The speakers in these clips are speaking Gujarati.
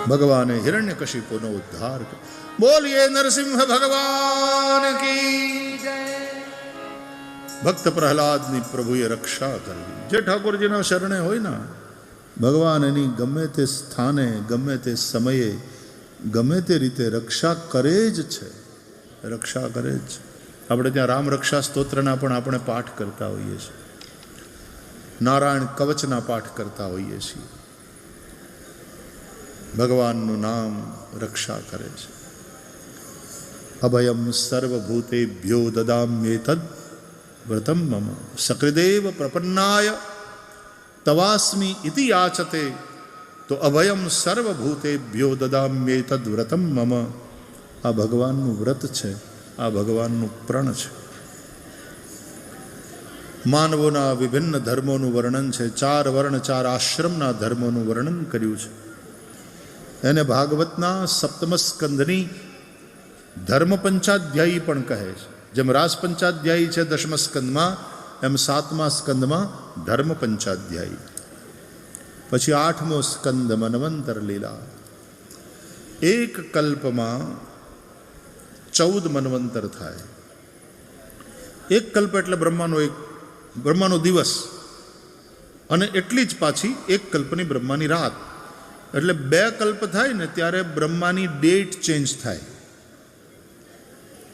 ભગવાને હિરણ્યકશિપુનો ઉદ્ધાર કર્યો. બોલીએ નરસિંહ ભગવાન કી જય. ભક્ત પ્રહલાદની પ્રભુએ રક્ષા કરી. જે ઠાકોરજીના શરણે હોય ને, ભગવાન એની ગમે તે સ્થાને, ગમે તે સમયે, ગમે તે રીતે રક્ષા કરે જ છે. રક્ષા કરે જ છે. આપણે ત્યાં રામ રક્ષા સ્તોત્રના પણ આપણે પાઠ કરતા હોઈએ છીએ, નારાયણ કવચના પાઠ કરતા હોઈએ છીએ. ભગવાનનું નામ રક્ષા કરે છે. અભયમ સર્વભૂતેભ્યો દદામ્યેતદ વ્રતમ મમ સકૃદેવ પ્રપન્નાય તવાસ્મિ ઇતિ યાચતે. તો અભયમ સર્વભૂતેભ્યો દદામ્યેતદ વ્રતમ મમ. આ ભગવાનનું વ્રત છે, આ ભગવાનનું પ્રણ છે. માનવોના વિભિન્ન ધર્મોનું વર્ણન છે. 4 વર્ણ 4 આશ્રમના ધર્મોનું વર્ણન કર્યું છે. એને ભાગવતના 7મ સ્કંદની ધર્મ પંચાધ્યાયી પણ કહે છે. જેમ રાસ પંચાધ્યાયી છે 10મ સ્કંદમાં, એમ 7મા સ્કંદમાં ધર્મ પંચાધ્યાયી. પછી 8મો સ્કંદ મન્વંતર લીલા. એક કલ્પમાં 14 મન્વંતર થાય. એક કલ્પ એટલે બ્રહ્માનો દિવસ, અને એટલી જ પાછી એક કલ્પની બ્રહ્માની રાત. એટલે 2 કલ્પ થાય ને ત્યારે બ્રહ્માની ડેટ ચેન્જ થાય,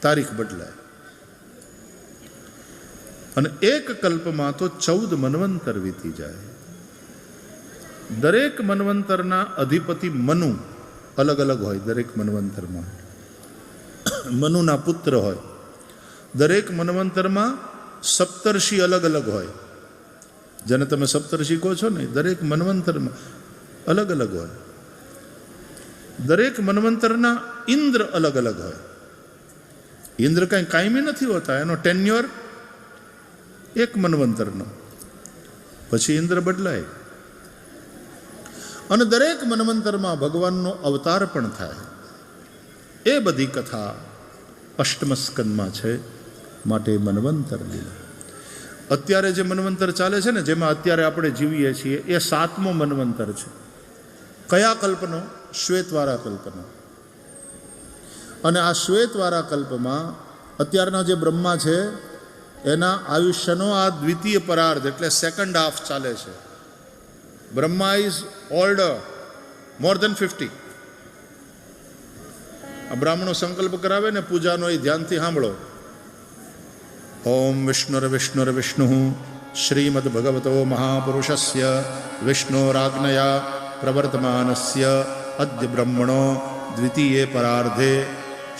તારીખ બદલાય. અને એક કલ્પમાં તો 14 મન્વંતર વીતી જાય. દરેક મન્વંતરના અધિપતિ મનુ અલગ અલગ હોય. દરેક મન્વંતરમાં મનુના પુત્ર હોય. દરેક મન્વંતરમાં સપ્તર્ષિ અલગ અલગ હોય. જેને તમે સપ્તર્ષિ કહો છો ને, દરેક મન્વંતરમાં અલગ અલગ હોય. દરેક મન્વંતરના ઇન્દ્ર અલગ અલગ હોય. ઇન્દ્ર કાંઈ કાયમી નથી હોતા. એનો ટેન્યોર એક મન્વંતરનો, પછી ઇન્દ્ર બદલાય. અને દરેક મન્વંતરમાં ભગવાનનો અવતાર પણ થાય. એ બધી કથા 8મ સ્કંદમાં છે. માટે મન્વંતર લીલા. અત્યારે જે મન્વંતર ચાલે છે ને, જેમાં અત્યારે આપણે જીવીએ છીએ, એ 7મો મન્વંતર છે. કયા કલ્પનો? શ્વેતવારા કલ્પનો. અને આ શ્વેતવારા કલ્પમાં અત્યારના જે બ્રહ્મા છે એના આયુષ્યનો આ દ્વિતીય પરાર્ધ એટલે સેકન્ડ હાફ ચાલે છે. બ્રહ્મા ઇઝ ઓલ્ડર, મોર દેન 50. આ બ્રાહ્મણો સંકલ્પ કરાવે ને પૂજાનો, એ ધ્યાનથી સાંભળો. ઓમ વિષ્ણુર વિષ્ણુ શ્રીમદ ભગવતો મહાપુરુષસ્ય વિષ્ણોરાજ્ઞયા પ્રવર્તમાનસ્ય અદ્ય બ્રહ્મણો દ્વિતીયે પરાર્ધે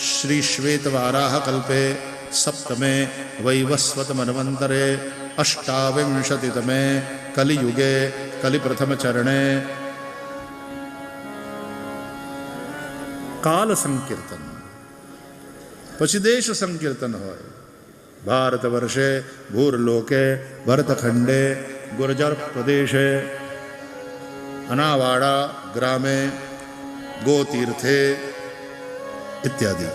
શ્રી શ્વેતવારાહ કલ્પે સપ્તમે વૈવસ્વત મન્વંતરે અષ્ટાવિંશતિતમે કલિયુગે કલિપ્રથમ ચરણે કાલ સંકીર્તન. પછી દેશ સંકીર્તન હોય. ભારત વર્ષે ભૂરલોકે ભરતખંડે ગુર્જર પ્રદેશે અનાવાડા ગ્રામે ગોતીર્થે ઇત્યાદિ.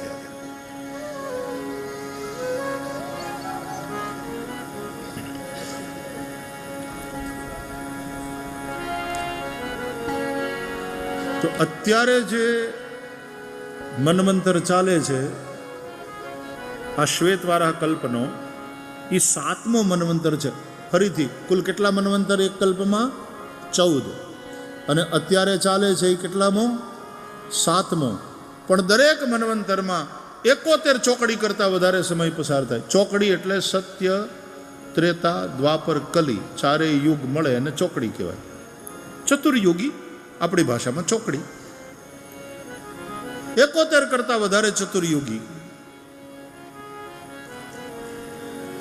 તો અત્યારે જે મન્વંતર ચાલે છે, આ શ્વેતવારા કલ્પનો, એ 7મો મન્વંતર છે. ફરીથી કુલ કેટલા મન્વંતર એક કલ્પમાં? 14. અને અત્યારે ચાલે છે એ કેટલામો? 7મો. પણ દરેક મન્વંતરમાં 71 ચોકડી કરતાં વધારે સમય પસાર થાય. ચોકડી એટલે સત્ય, ત્રેતા, દ્વાપર, કલી, 4 યુગ મળે અને ચોકડી કહેવાય. ચતુર્યુગી આપણી ભાષામાં ચોકડી. 71 કરતાં વધારે ચતુર્યુગી.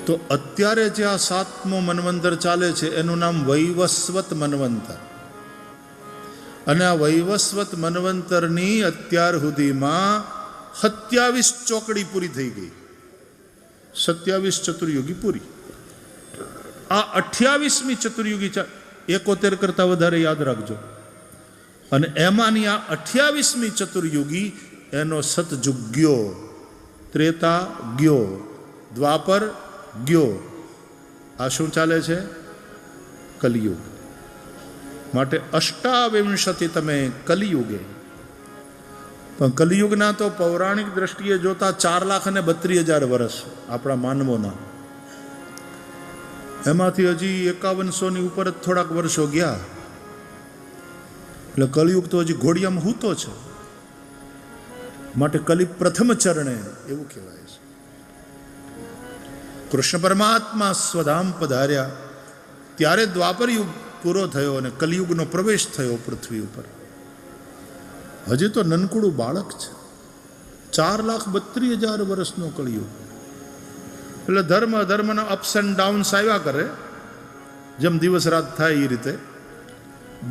તો અત્યારે જે આ 7મો મન્વંતર ચાલે છે એનું નામ વૈવસ્વત મન્વંતર. અને આ વૈવસ્વત મન્વંતરની અત્યાર સુધીમાં 27 ચોકડી પૂરી થઈ ગઈ. 27 ચતુર્યુગી પૂરી. આ 28મી ચતુર્યુગી 71 કરતાં વધારે યાદ રાખજો. અને એમાંની આ 28મી ચતુર્યુગી એનો સતયુગ ગયો, ત્રેતા ગયો, દ્વાપર ગયો. આ શું ચાલે છે? કલિયુગ. માટે 28 તમે કલિયુગે પણ કલિયુગના તો પૌરાણિક દ્રષ્ટિએ જોતા 4,32,000 વર્ષ આપણા માનવોના, એમાંથી હજી 5100ની ઉપર જ થોડાક વર્ષો ગયા. એટલે કલિયુગ તો હજી ઘોડિયામાં હૂતો છે. માટે કલિ પ્રથમ ચરણે એવું કહેવાય છે. કૃષ્ણ પરમાત્મા સ્વધામ પધાર્યા ત્યારે દ્વાપર યુગ પૂરો થયો અને કલિયુગનો પ્રવેશ થયો પૃથ્વી ઉપર. હજી તો નનકુડું બાળક છે. 4,32,000 વર્ષનો કલિયુગ. એટલે ધર્મના અપ્સ એન્ડ ડાઉન્સ આવ્યા કરે, જેમ દિવસ રાત થાય એ રીતે.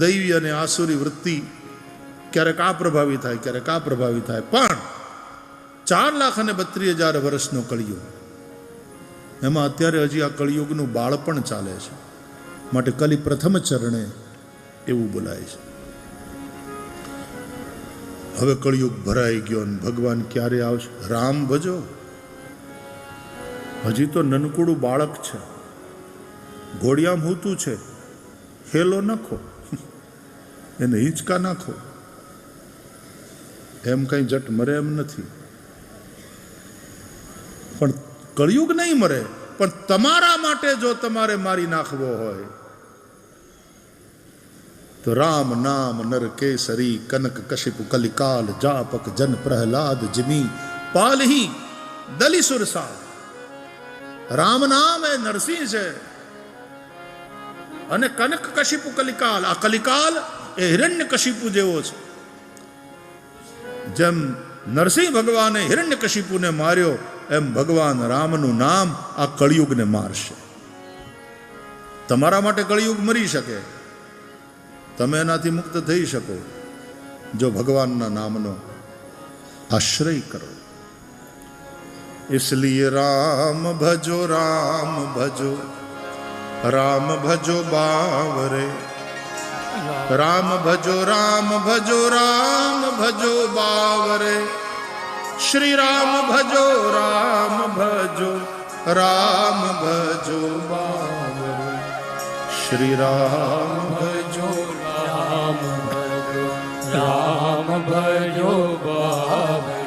દૈવી અને આસુરી વૃત્તિ ક્યારેક આ પ્રભાવી થાય, ક્યારેક આ પ્રભાવી થાય. પણ 4,32,000 વર્ષનો કલિયુગ, એમાં અત્યારે હજી આ કલિયુગનું બાળપણ ચાલે છે. માટે કલિ પ્રથમ ચરણે એવું બોલાય છે. હવે કળિયુગ ભરાઈ ગયો ને ભગવાન ક્યારે આવશે? રામ ભજો. હજી તો નનકુડું બાળક છે, ઘોડિયામાં હૂતું છે. હેલો નાખો, એને હિંચકા નાખો, એમ કઈ જટ મરે એમ નથી. પણ કળિયુગ નહીં મરે. પણ તમારા માટે જો તમારે મારી નાખવો હોય તો રામ નામ નર કેસરી કનક કશિપુ કલિકાલ જાપક જન પ્રહલાદ જીમી પાલહી દલિસુર સા. રામ નામ એ નરસિંહ છે અને કનક કશિપુ કલિકાલ, આ કલિકાલ એ હિરણ્ય કશિપુ જેવો છે. જેમ નરસિંહ ભગવાને હિરણ્ય કશિપુને માર્યો, એમ ભગવાન રામનું નામ આ કળિયુગને મારશે. તમારા માટે કળિયુગ મરી શકે, તમે એનાથી મુક્ત થઈ શકો જો ભગવાનના નામનો આશ્રય કરો. इसलिए राम भजो राम भजो राम भजो बावरे. राम भजो राम भजो राम भजो बावरे. श्री राम भजो राम भजो राम भजो बावरे. श्री राम भजो राम भजो राम भजो बावरे.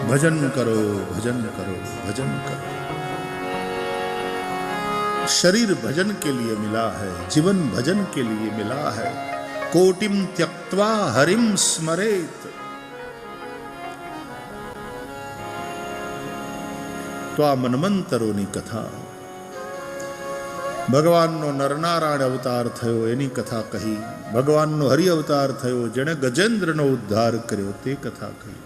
भजन करो भजन करो भजन करो. शरीर भजन के लिए मिला है, जीवन भजन के लिए मिला है. कोटिम त्यक्त्वा हरिम स्मरेत. तो आ मन्वंतरोनी कथा, ભગવાનનો નરનારાયણ અવતાર થયો એની કથા કહી. ભગવાનનો હરિ અવતાર થયો જેણે ગજેન્દ્રનો ઉદ્ધાર કર્યો તે કથા કહી.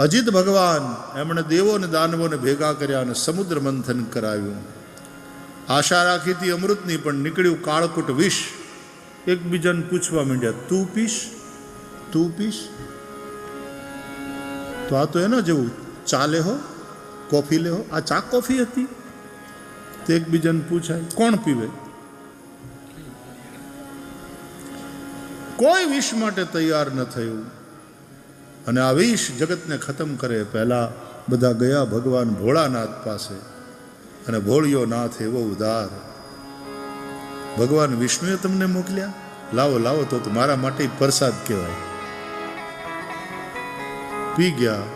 અજિત ભગવાન, એમણે દેવો અને દાનવોને ભેગા કર્યા અને સમુદ્ર મંથન કરાવ્યું. આશા રાખી હતી અમૃતની, પણ નીકળ્યું કાળકુટ વિષ. એકબીજાને પૂછવા માંડ્યા, તું પીશ તું પીશ? તો આ તો એનો જેવું, ચા લે હો કોફી લે હો. આ ચા કોફી હતી? તે એકબીજાને પૂછાય, કોણ પીવે? કોઈ વિષ માટે તૈયાર ન થયું. અને આ વિષ જગતને ખતમ કરે પહેલા બધા ગયા ભગવાન ભોળાનાથ પાસે. અને ભોળિયો નાથ એવો ઉદાર, ભગવાન વિષ્ણુએ તમને મોકલ્યા, લાવો લાવો તો મારા માટે પ્રસાદ કહેવાય. પી ગયા,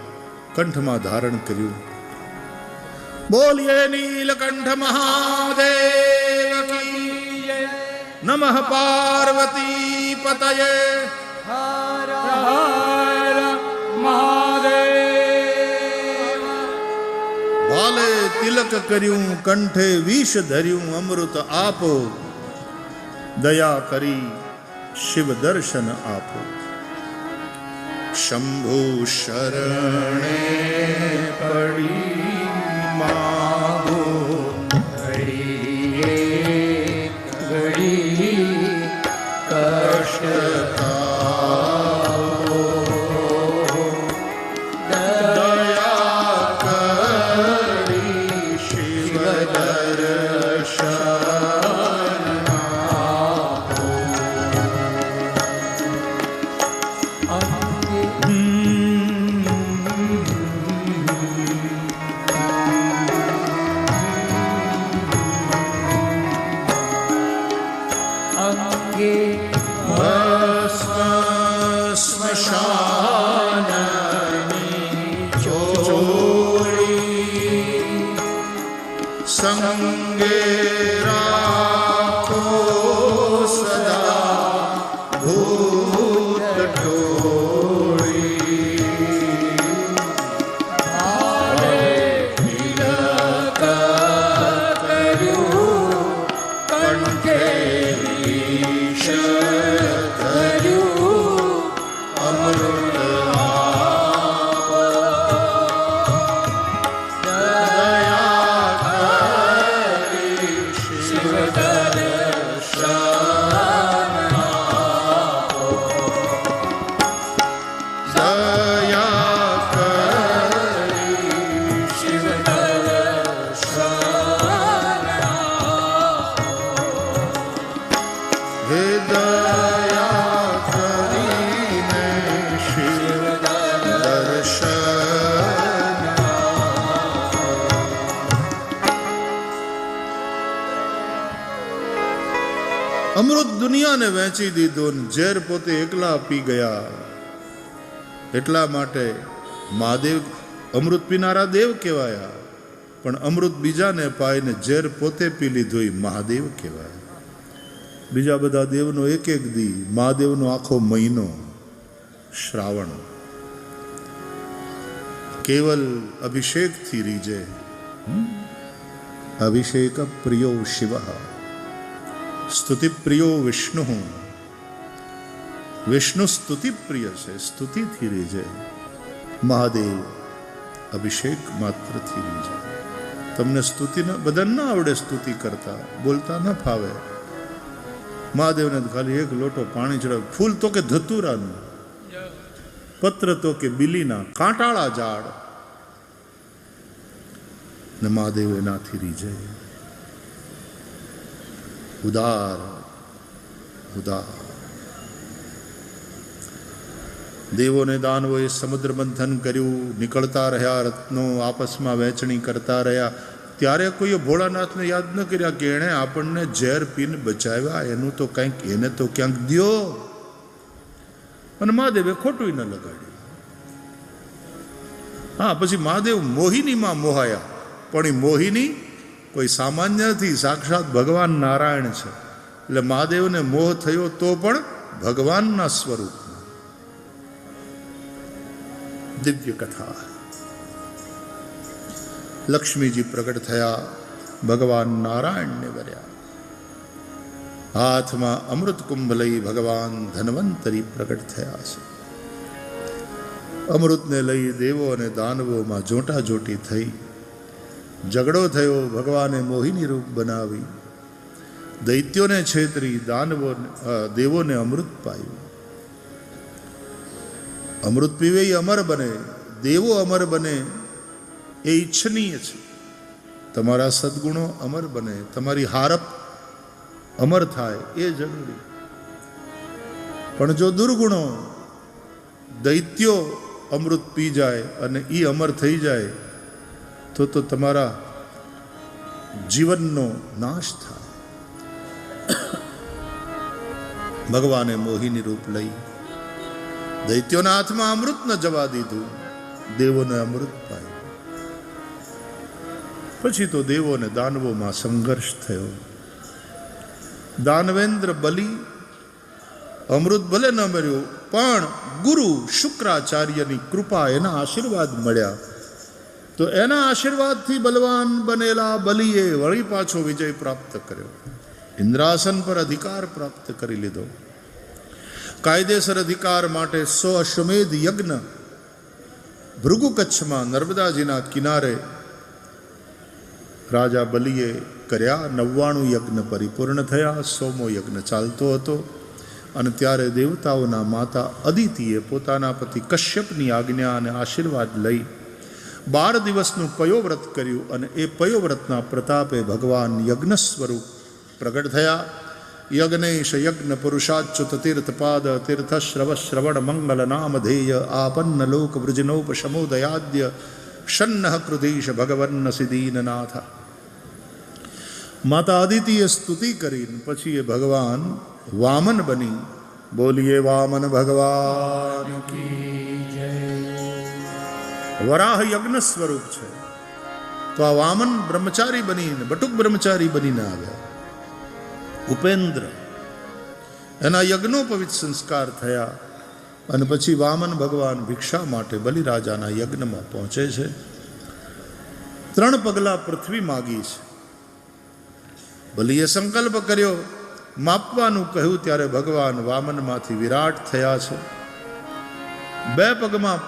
કંઠમાં ધારણ કર્યું. બોલીએ નીલકંઠ મહાદેવ કી જય. નમઃ પાર્વતી પતયે. હર હર મહાદેવ. ભાલે તિલક કર્યું, કંઠે વિષ ધર્યું, અમૃત આપો, દયા કરી શિવ દર્શન આપો. શંભુ શરણે પડી માગો, ઘડીએ ઘડી કષ્ટ તાવો, દયા કરી શિવ દર્શન આપો. સ્મશાન અંગે રાખો સદા ભૂત ટોળી. અમૃત દુનિયાને વહેંચી દીધું, ઝેર પોતે એકલા પી ગયા. એટલા માટે મહાદેવ અમૃત પીનારા દેવ કહેવાયા, પણ અમૃત બીજાને પાઈને ઝેર પોતે પી લીધું એ મહાદેવ કહેવાય. બીજા બધા દેવનો એક એક દી, મહાદેવનો આખો મહિનો શ્રાવણ. કેવલ અભિષેકથી રીજે. અભિષેક પ્રિયો શિવ, સ્તુતિ પ્રિયો વિષ્ણુ. વિષ્ણુ સ્તુતિ પ્રિય છે, સ્તુતિથી રીજે. મહાદેવ અભિષેક માત્રથી રીજે. તમને સ્તુતિ બધાને ના આવડે, સ્તુતિ કરતા બોલતા ન ફાવે. મહાદેવને ખાલી એક લોટો પાણી ચડાવ. ફૂલ તો કે ધતુરાનું, પત્ર તો કે બિલીના, કાંટાળા ઝાડ, ને મહાદેવ એનાથી રીજે. ઉદાર ઉદાર. દેવોને દાનવોએ સમુદ્ર મંથન કર્યું, નીકળતા રહ્યા રત્નો, આપસમાં વહેંચણી કરતા રહ્યા. ત્યારે કોઈએ ભોળાનાથને યાદ ન કર્યા કે એણે આપણને ઝેર પીને બચાવ્યા, એનું તો કંઈક એને તો ક્યાંક દ્યો. અને મહાદેવે ખોટું ન લગાડ્યું. હા, પછી મહાદેવ મોહિનીમાં મોહાયા, પણ એ મોહિની કોઈ સામાન્ય નથી, સાક્ષાત ભગવાન નારાયણ છે. એટલે મહાદેવને મોહ થયો તો પણ ભગવાનના સ્વરૂપમાં. દિવ્ય કથા. લક્ષ્મીજી પ્રગટ થયા, ભગવાન નારાયણને વર્યા. હાથમાં અમૃત કુંભ લઈ ભગવાન ધન્વંતરી પ્રગટ થયા છે. અમૃતને લઈ દેવો અને દાનવોમાં જોટાજોટી થઈ. ઝઘડો થયો, ભગવાને મોહિની રૂપ બનાવી. દૈત્યોને છેતરી, દેવોને અમૃત પાયું. અમૃત પીવે એ અમર બને, દેવો અમર બને એ ઈચ્છનીય છે. તમારા સદગુણો અમર બને, તમારી હારપ અમર થાય એ જરૂરી. પણ જો દુર્ગુણો, દૈત્યો અમૃત પી જાય અને એ અમર થઈ જાય તો તમારા જીવનનો નાશ થાય. ભગવાને મોહિની રૂપ લઈ દૈત્યોના હાથમાં અમૃત ન જવા દીધું, દેવોને અમૃત પાયું. પછી તો દેવો અને દાનવોમાં સંઘર્ષ થયો. દાનવેન્દ્ર બલી અમૃત ભલે ન મળ્યું, પણ ગુરુ શુક્રાચાર્યની કૃપા, એના આશીર્વાદ મળ્યા. તો એના આશીર્વાદથી બલવાન બનેલા બલીએ વળી પાછો વિજય પ્રાપ્ત કર્યો. ઇન્દ્રાસન પર અધિકાર પ્રાપ્ત કરી લીધો. કાયદેસર અધિકાર માટે 100 અશ્વમેધ યજ્ઞ ભૃગુ કચ્છમાં નર્મદાજીના કિનારે રાજા બલીએ કર્યા. 99 યજ્ઞ પરિપૂર્ણ થયા, 100મો યજ્ઞ ચાલતો હતો. અને ત્યારે દેવતાઓના માતા અદિતિએ પોતાના પતિ કશ્યપની આજ્ઞા અને આશીર્વાદ લઈ 12 દિવસનું પયોવ્રત કર્યું. અને એ પયોવ્રતના પ્રતાપે ભગવાન યજ્ઞ સ્વરૂપ પ્રગટ થયા. યજ્ઞેશ યજ્ઞ પુરુષાચ્યુત તીર્થપાદ તીર્થ શ્રવ શ્રવણ મંગલ નામધેય આપન્ન લોક વૃજનોપશમોદયાદ્ય શન્ન કૃધીશ ભગવન્ન સિદ્ધિનનાથ. માતા અદિતિએ સ્તુતિ કરીને પછી એ ભગવાન વામન બની. બોલીએ વામન ભગવાન કી જય. વરાહ યજ્ઞ સ્વરૂપ છે. તો આ વામન બ્રહ્મચારી બનીને બટુક બ્રહ્મચારી બનીને આવ્યા. ઉપેન્દ્ર એના યજ્ઞોપવિત સંસ્કાર થયા અને પછી વામન ભગવાન ભિક્ષા માટે બલિરાજાના યજ્ઞમાં પહોંચે છે. 3 પગલાં પૃથ્વી માગી છે. બલિએ સંકલ્પ કર્યો, માપવાનું કહ્યું ત્યારે ભગવાન વામનમાંથી વિરાટ થયા છે. 2 પગમાં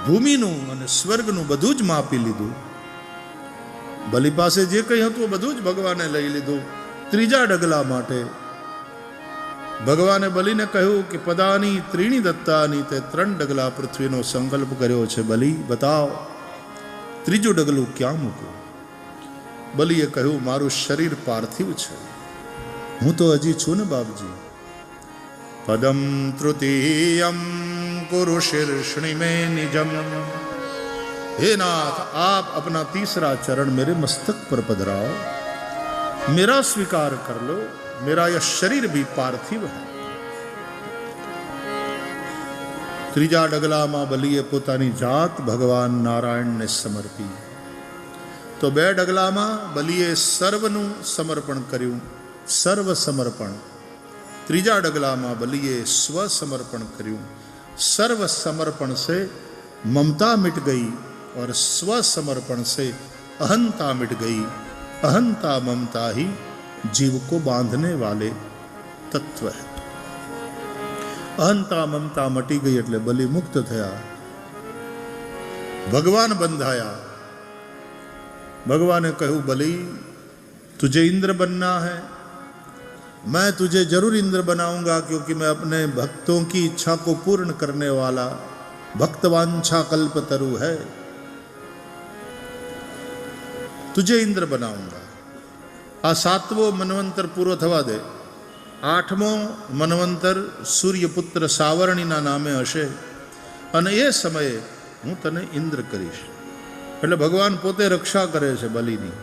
ભૂમિનું અને સ્વર્ગનું બધું જ માપી લીધું. બલિ પાસે જે કંઈ હતું બધું જ ભગવાને લઈ લીધું. 3જા ડગલા માટે ભગવાને બલિને કહ્યું કે પદાની ત્રીણી દત્તાની, તે 3 ડગલા પૃથ્વીનો સંકલ્પ કર્યો છે. બલિ બતાવ 3જું ડગલું ક્યાં મૂકું? બલિએ કહ્યું, મારું શરીર પાર્થિવ છે, હું તો હજી છું ને બાપજી. પદમ તૃતીયમ कुरु शीर्षणि में निजम. हे नाथ, आप अपना 3रा चरण मेरे मस्तक पर पधराओ, मेरा स्वीकार कर लो, मेरा यह शरीर भी पार्थिव है. 3જા ડગલામાં બલિએ પોતાની જાત ભગવાન નારાયણને સમર્પી. તો 2 ડગલામાં બલિએ સર્વનું સમર્પણ કર્યું, સર્વ સમર્પણ. 3જા ડગલામાં બલિએ સ્વ સમર્પણ કર્યું. सर्व समर्पण से ममता मिट गई और स्व समर्पण से अहंता मिट गई. अहंता ममता ही जीव को बांधने वाले तत्व है. अहंता ममता मटी गई એટલે બલિ મુક્ત થયા, ભગવાન બંધાયા. ભગવાને કહ્યું, બલિ तुझे इंद्र बनना है, मैं तुझे जरूर इंद्र बनाऊंगा, क्योंकि मैं अपने भक्तों की इच्छा को पूर्ण करने वाला भक्तवांछा कल्पतरु है. तुझे इंद्र बनाऊंगा. आ 7वो मनवंतर पूरो थवा दे. 8मो मनवंतर सूर्यपुत्र सावरणीना नामे हशे અને એ સમયે હું તને ઇન્દ્ર કરીશ. એટલે ભગવાન પોતે રક્ષા કરે છે બલિની.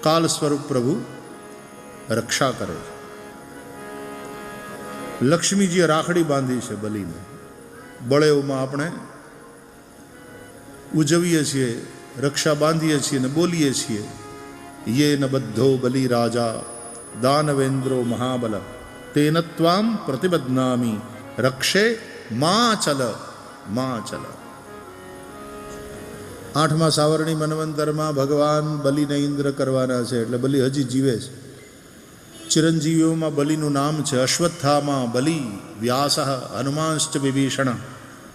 કાલ સ્વરૂપ પ્રભુ રક્ષા કરે છે. લક્ષ્મીજીએ રાખડી બાંધી છે બલિને. બળેવમાં આપણે ઉજવીએ છીએ, રક્ષા બાંધીએ છીએ અને બોલીએ છીએ, યે ન બધ્ધો બલિ રાજા દાનવેન્દ્રો મહાબલ તેન ત્વામ પ્રતિબધ્નામી રક્ષે મા ચલ મા ચલ. 8મા સાવરણી મન્વંતરમાં ભગવાન બલિને ઇન્દ્ર કરવાના છે. એટલે બલિ હજી જીવે છે. ચિરંજીવીઓમાં બલિનું નામ છે અશ્વત્થામા, બલિ, વ્યાસ, હનુમાંશ્ચ વિભીષણ,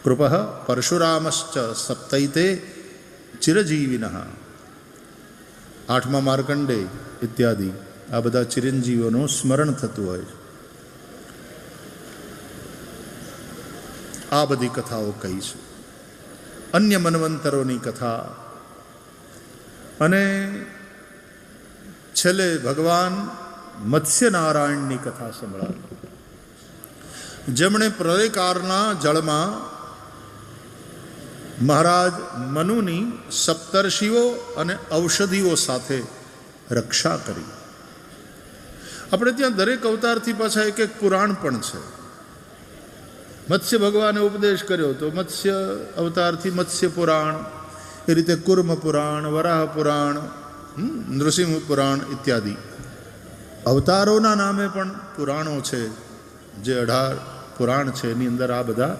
કૃપ, પરશુરામશ્ચ સપ્તૈતે ચિરજીવિન. 8મા માર્કંડેય ઇત્યાદિ આ બધા ચિરંજીવીઓનું સ્મરણ થતું હોય છે. આ બધી કથાઓ કહી છે. અન્ય મન્વંતરોની કથા અને છેલ્લે ભગવાન મત્સ્યનારાયણની કથા સંભળાવી, જેમણે પ્રલયકાળના જળમાં મહારાજ મનુની સપ્તર્ષિઓ અને ઔષધિઓ સાથે રક્ષા કરી. આપણે ત્યાં દરેક અવતારથી પાછા એક પુરાણ પણ છે. મત્સ્ય ભગવાને ઉપદેશ કર્યો તો મત્સ્ય અવતારથી મત્સ્ય પુરાણ, એ રીતે કુર્મ પુરાણ, વરાહ પુરાણ, નૃસિંહ પુરાણ ઇત્યાદિ અવતારોના નામે પણ પુરાણો છે. જે 18 પુરાણ છે એની અંદર આ બધા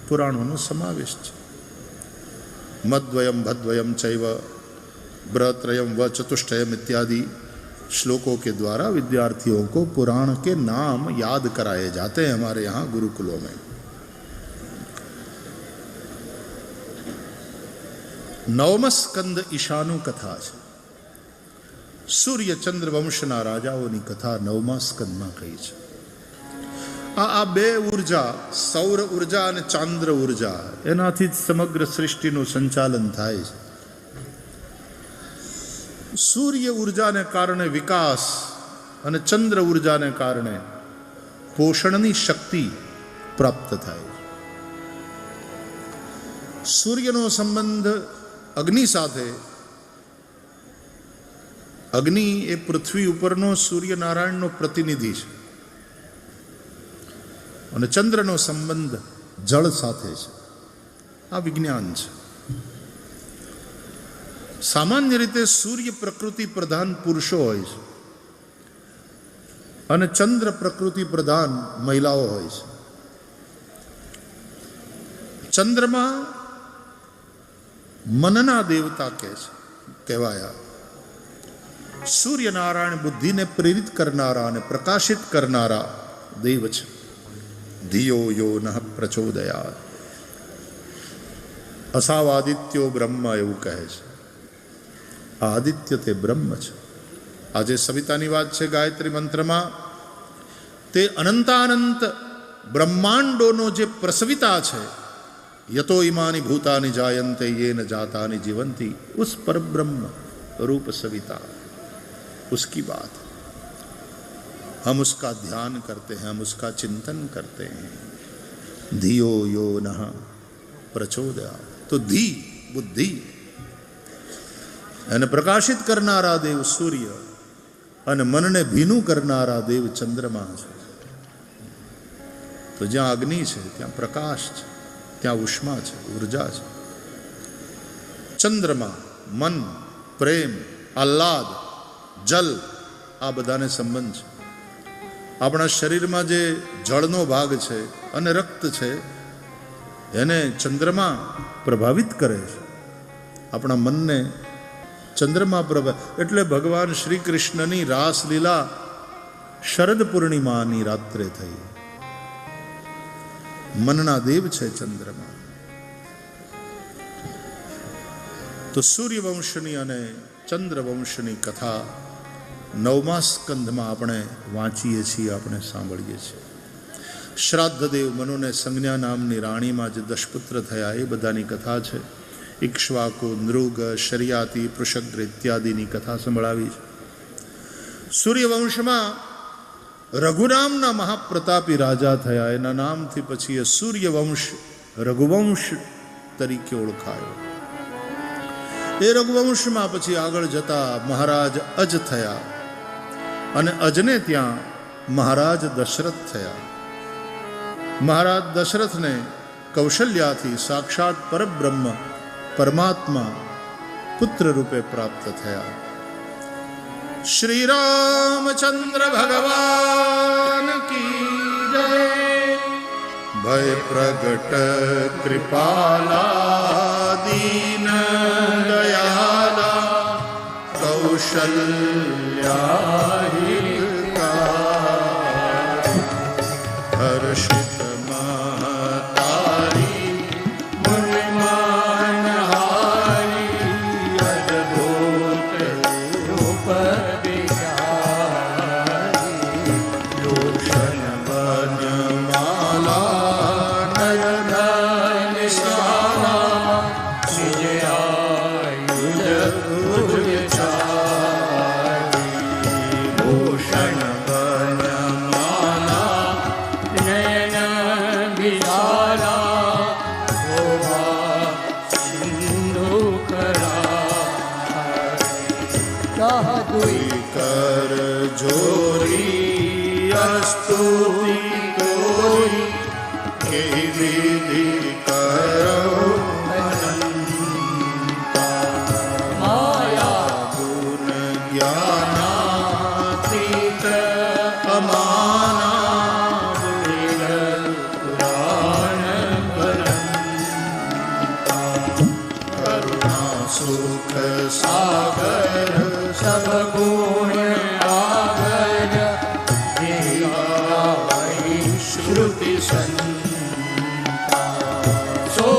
પુરાણોનો સમાવેશ છે. મદ્વયમ ભદ્વયમ ચૈવ બ્રત્રયમ व चतुष्टयम इत्यादि श्लोकों के द्वारा विद्यार्थियों को पुराण के नाम याद कराए जाते हैं हमारे यहाँ गुरुकुलों में. 9મ સ્કંદ ઈશાનું કથા છે. સૂર્ય ચંદ્ર વંશના રાજાઓની કથા 9મા સ્કંદમાં કહી છે. આ 2 ઉર્જા, સૌર ઉર્જા અને ચાંદ્ર ઉર્જા, એનાથી જ સમગ્ર સૃષ્ટિનું સંચાલન થાય છે. સૂર્ય ઉર્જાને કારણે વિકાસ અને ચંદ્ર ઉર્જાને કારણે પોષણની શક્તિ પ્રાપ્ત થાય છે. સૂર્યનો સંબંધ અગ્નિ સાથે. અગ્નિ એ પૃથ્વી ઉપરનો સૂર્યનારાયણનો પ્રતિનિધિ છે અને ચંદ્રનો સંબંધ જળ સાથે છે. આ વિજ્ઞાન છે. સામાન્ય રીતે સૂર્ય પ્રકૃતિ પ્રધાન પુરુષો હોય છે અને ચંદ્ર પ્રકૃતિ પ્રધાન મહિલાઓ હોય છે. ચંદ્રમાં મનના દેવતા કહેવાયા. સૂર્યનારાયણ બુદ્ધિને પ્રેરિત કરનારા અને પ્રકાશિત કરનારા દેવ છે. ધિયો યો નઃ પ્રચોદયાત. અસાવાદિત્યો બ્રહ્મ એવું કહે છે. આ આદિત્ય તે બ્રહ્મ છે. આજે સવિતાની વાત છે ગાયત્રી મંત્રમાં. તે અનંતાનંત બ્રહ્માંડોનો જે પ્રસવિતા છે. યતો ઇમાની ભૂતાની જાયન્તે યેન જાતાની જીવંતી ઉસ પરબ્રહ્મ रूप सविता उसकी बात. हम उसका ध्यान करते हैं, हम उसका चिंतन करते हैं. धियो यो नः प्रचोदया. तो धी बुद्धि અને પ્રકાશિત કરનારા દેવ સૂર્ય અને મનને ભીનું કરનારા દેવ ચંદ્રમા છે. તો જ્યાં અગ્નિ છે ત્યાં પ્રકાશ છે, ત્યાં ઉષ્મા છે, ઉર્જા છે. ચંદ્રમા મન, પ્રેમ, આહ્લાદ, જલ આ બધાને સંબંધ છે. આપણા શરીરમાં જે જળનો ભાગ છે અને રક્ત છે એને ચંદ્રમા પ્રભાવિત કરે છે. આપણા મનને ચંદ્રમા એટલે ભગવાન શ્રી કૃષ્ણની રાસલીલા શરદ પૂર્ણિમાની રાત્રે થઈ. મનના દેવ છે ચંદ્રમા. તો સૂર્યવંશની અને ચંદ્રવંશની કથા 9મા સ્કંધમાં આપણે વાંચીએ છીએ, આપણે સાંભળીએ છીએ. શ્રાદ્ધદેવ મનુને સંજ્ઞા નામની રાણીમાં જે દશપુત્ર થયા એ બધાની કથા છે. ઇક્ષ્વાકુ, નૃગ, શરિયાતી, પૃષગ્ર ઇત્યાદિની કથા સંભળાવી છે. સૂર્યવંશમાં રઘુનામના મહાપ્રતાપી રાજા થયા. એના નામથી પછી એ સૂર્યવંશ રઘુવંશ તરીકે ઓળખાયો. એ રઘુવંશમાં પછી આગળ જતા મહારાજ અજ થયા અને અજને ત્યાં મહારાજ દશરથ થયા. મહારાજ દશરથને કૌશલ્યાથી સાક્ષાત પરબ્રહ્મ પરમાત્મા પુત્ર રૂપે પ્રાપ્ત થયા. શ્રી રામચંદ્ર ભગવાન કી જય. ભય પ્રગટ કૃપાલા દીન દયાલા કૌશલ્યા હર્ષિત મહતારી મુનિમાન હારી અદ્ભુત રૂપ દિખારી લોચન વનમાલા નયન નિશાલા વિજયાયુધ ભુજ ચારી ભૂષણ कर जोरी अस्तुति कोई के विधि करो माया गुण ज्ञानातीत अमाना पुराण करुणा सुख सागर सब गुण आगर श्रुति संता सो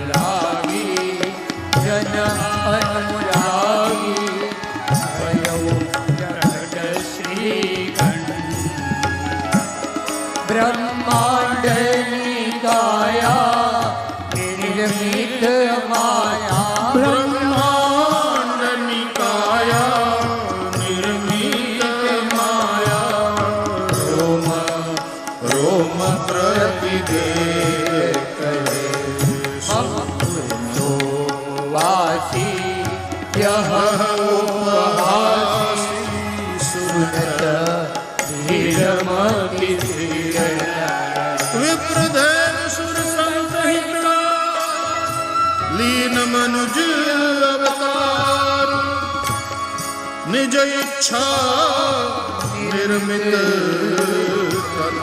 लागी जन अनुरागी श्री ब्रह्मांड निकाया निर्मित माया ब्रह्मांड रोम प्रतिदे वासी यह उपहासी सुनत धीरम विप्रदेव सुर संहित लीन मनुज अवतार निज इच्छा निर्मित तन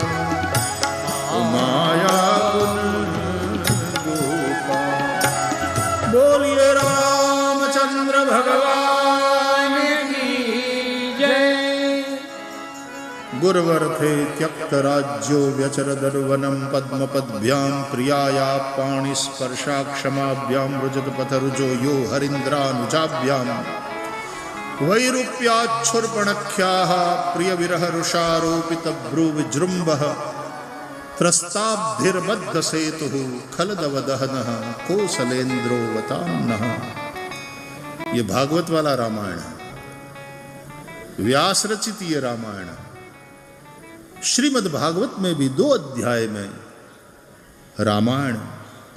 माया बोलिए रामचंद्र भगवान की जय। गुरुवर्थे त्यक्त राज्यो व्यचरदर्वनं पद्मपद्भ्यां प्रियाया पाणिस्पर्शा क्षमाभ्यां रुजतपथरुजो यो हरीन्द्रानुजाभ्यां वैरूप्याच्छुर्पणख्याः प्रियविरहरुषारोपितभ्रुविजृम्भः त्रस्ताब्धिर्बद्धसेतुः खलदवदहनः कोसलेन्द्रो वतान्नः। ये भागवत वाला रामायण है, व्यास रचित ये रामायण। श्रीमद् भागवत में भी 2 अध्याय में रामायण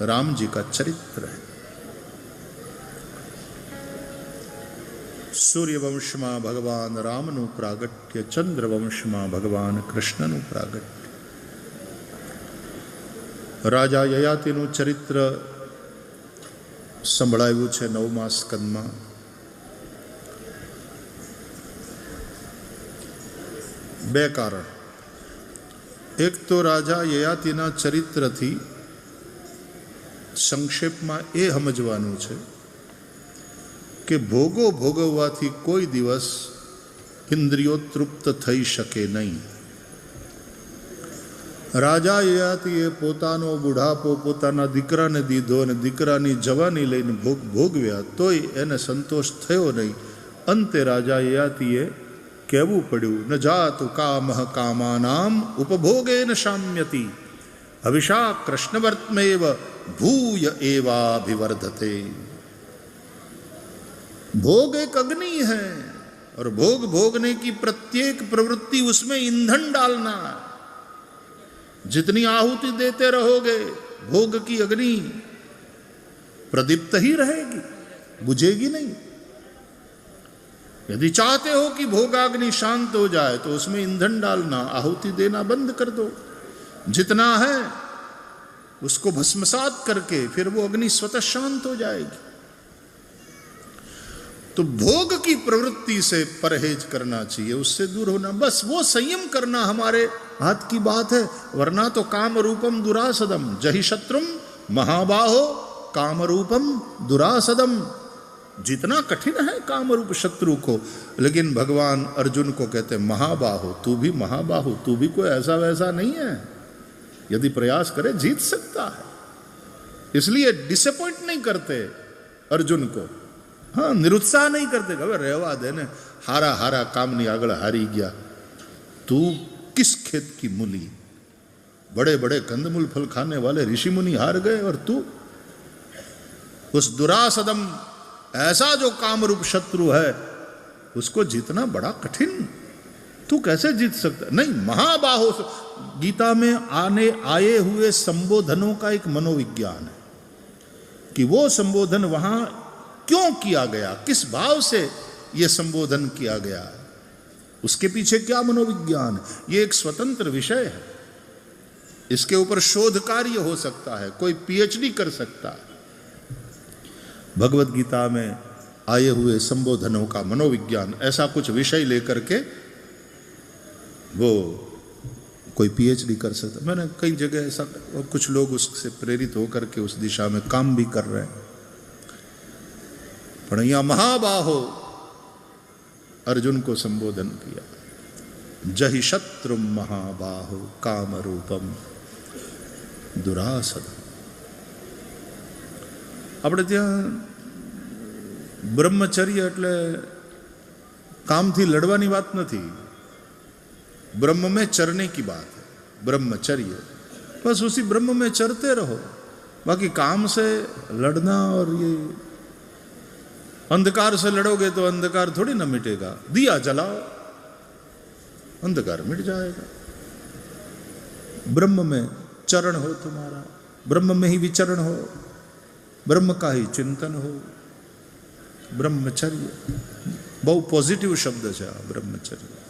राम जी का चरित्र है। सूर्यवंश में भगवान रामनु प्रागट्य, चंद्रवंश में भगवान कृष्णनु प्रागट्य। राजा ययातिનું ચરિત્ર સંભળાવ્યું છે 9મા સ્કંદમાં। બે કારણ। એક તો રાજા યયાતિના ચરિત્રથી સંક્ષેપમાં એ સમજવાનું છે કે ભોગો ભોગવવાથી કોઈ દિવસ ઇન્દ્રિયો તૃપ્ત થઈ શકે નહીં। રાજા યયાતિએ પોતાનો બુઢાપો પોતાના દીકરાને દીધો અને દીકરાની જવાની લઈને ભોગવ્યા, તોય એને સંતોષ થયો નહીં। અંતે રાજા યયાતિએ કહેવું પડ્યું, ન જાતુ કામઃ કામાનામ ઉપભોગેન શામ્યતિ હવિષા કૃષ્ણવર્તમેવ ભૂય એવાભિવર્ધતે। भोग एक अग्नि है और भोग भोगने की प्रत्येक प्रवृत्ति उसमें ईंधन डालना है। जितनी आहुति देते रहोगे भोग की अग्नि प्रदीप्त ही रहेगी, बुझेगी नहीं। यदि चाहते हो कि भोगाग्नि शांत हो जाए तो उसमें ईंधन डालना, आहुति देना बंद कर दो। जितना है उसको भस्मसात करके फिर वो अग्नि स्वतः शांत हो जाएगी। तो भोग की प्रवृत्ति से परहेज करना चाहिए, उससे दूर होना, बस वो संयम करना हमारे हाथ की बात है। वरना तो काम रूपम दुरासदम जहि शत्रुम महाबाहो काम रूपम दुरासदम। जितना कठिन है काम रूप शत्रु को, लेकिन भगवान अर्जुन को कहते महाबाहो, तू भी महाबाहो, तू भी कोई ऐसा वैसा नहीं है, यदि प्रयास करे जीत सकता है। इसलिए डिसअपॉइंट नहीं करते अर्जुन को, हाँ निरुत्साह नहीं करते, खबर रहवा दे ने, हारा हारा कामनी आगळ हारी गया, तू किस खेत की मूली। बड़े बड़े कंदमूल फल खाने वाले ऋषि मुनि हार गए और तू उस दुरासदम, ऐसा जो कामरूप शत्रु है उसको जीतना बड़ा कठिन, तू कैसे जीत सकता। नहीं, महाबाहो गीता में आए हुए संबोधनों का एक मनोविज्ञान है कि वो संबोधन वहां क्यों किया गया, किस भाव से यह संबोधन किया गया, उसके पीछे क्या मनोविज्ञान। यह एक स्वतंत्र विषय है, इसके ऊपर शोध कार्य हो सकता है, कोई पीएचडी कर सकता है। भगवत गीता में आए हुए संबोधनों का मनोविज्ञान, ऐसा कुछ विषय लेकर के वो कोई पीएचडी कर सकता। मैंने कई जगह ऐसा, और कुछ लोग उससे प्रेरित होकर के उस दिशा में काम भी कर रहे हैं। पर यहाँ महाबाहो अर्जुन को संबोधन किया, जहि शत्रु महाबाहो काम रूपम दुरासद। આપણે ત્યાં બ્રહ્મચર્ય એટલે કામથી લડવાની વાત નથી, ब्रह्म में चरने की बात है, ब्रह्मचर्य। बस उसी ब्रह्म में चरते रहो, बाकी काम से लड़ना, और ये अंधकार से लड़ोगे तो अंधकार थोड़ी ना मिटेगा। दिया जलाओ, अंधकार मिट जाएगा। ब्रह्म में चरण हो तुम्हारा, ब्रह्म में ही विचरण हो, ब्रह्म का ही चिंतन हो। ब्रह्मचर्य बहु पॉजिटिव शब्द है ब्रह्मचर्य।